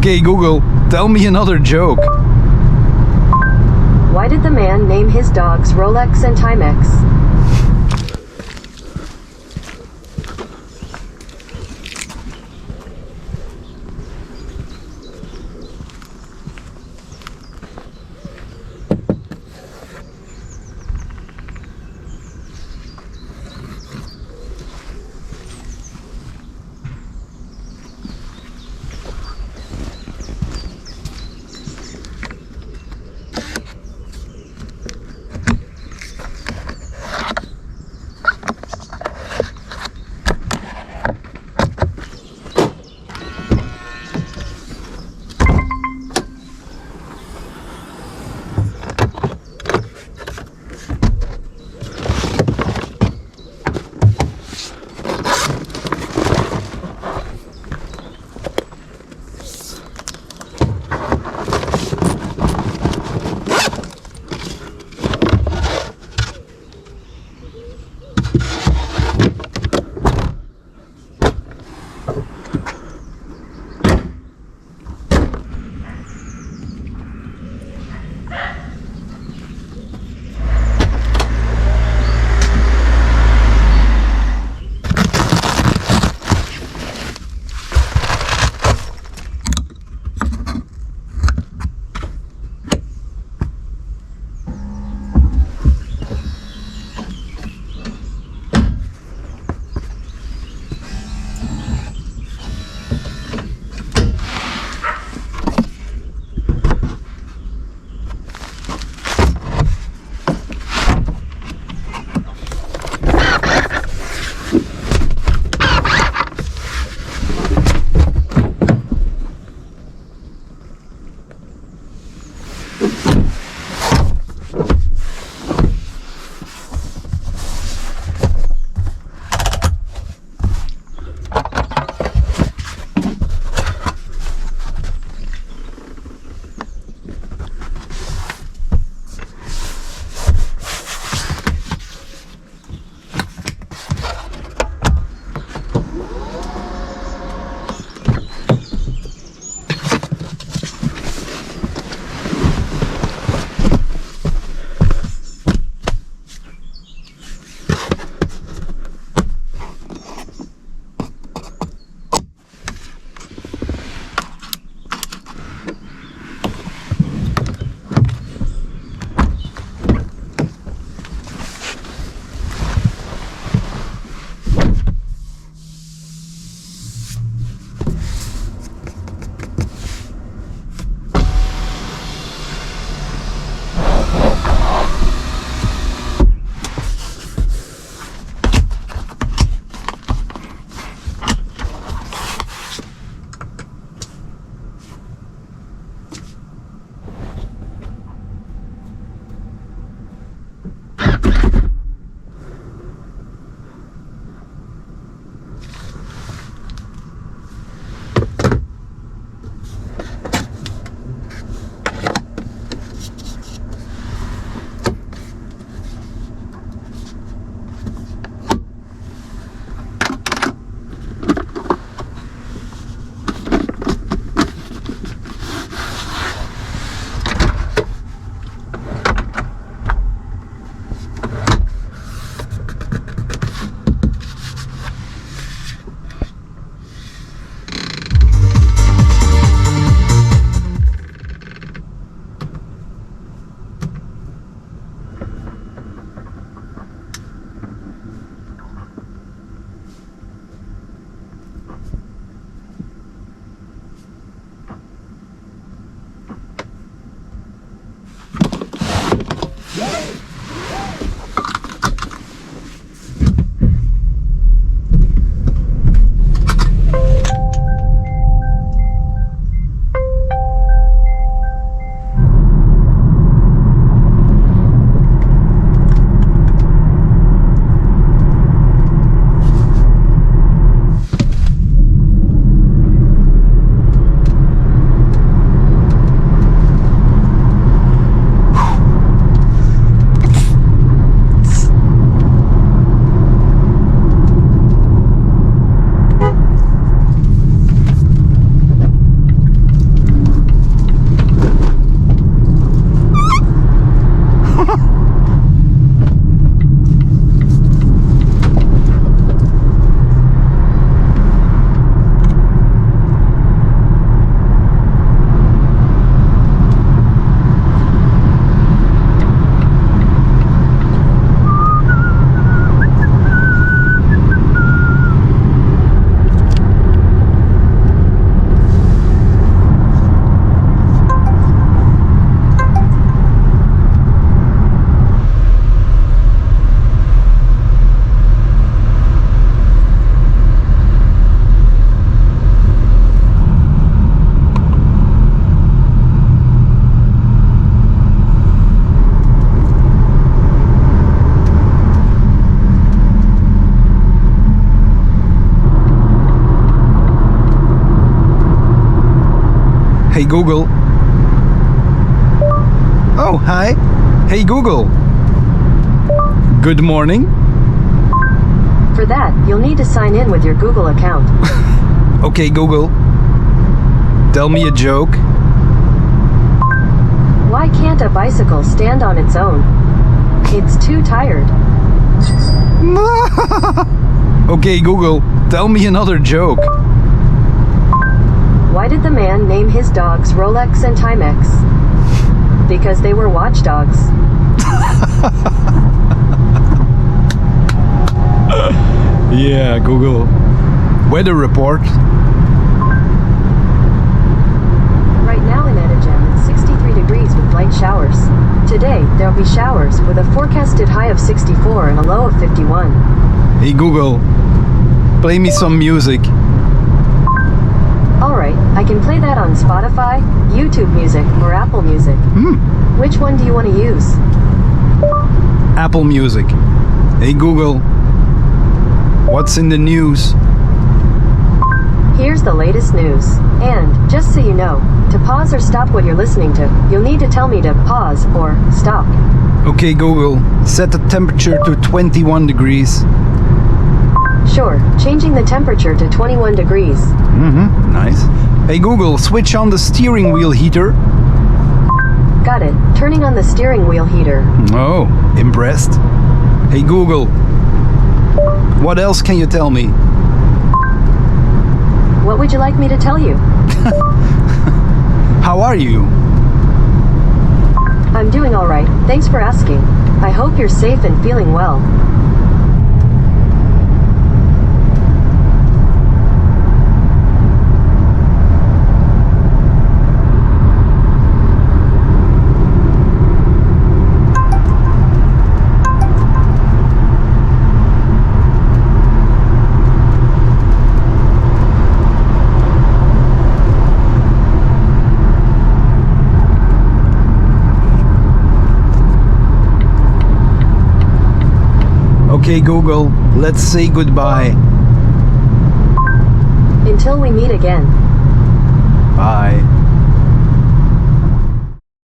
Okay, Google, tell me another joke. Why did the man name his dogs Rolex and Timex? Hey Google. Oh, hi. Hey Google. Good morning. For that, you'll need to sign in with your Google account. Okay Google. Tell me a joke. Why can't a bicycle stand on its own? It's too tired. Okay Google. Tell me another joke. Why did the man name his dogs Rolex and Timex? Because they were watchdogs. Yeah, Google. Weather report. Right now in Edegem, it's 63 degrees with light showers. Today, there'll be showers with a forecasted high of 64 and a low of 51. Hey Google. Play me some music. Alright, I can play that on Spotify, YouTube Music, or Apple Music. Which one do you want to use? Apple Music. Hey Google. What's in the news? Here's the latest news. And, just so you know, to pause or stop what you're listening to, you'll need to tell me to pause or stop. Okay Google. Set the temperature to 21 degrees. Sure, changing the temperature to 21 degrees. Nice. Hey Google, switch on the steering wheel heater. Got it, turning on the steering wheel heater. Oh, impressed. Hey Google. What else can you tell me? What would you like me to tell you? How are you? I'm doing alright, thanks for asking. I hope you're safe and feeling well. Okay Google, let's say goodbye. Until we meet again. Bye.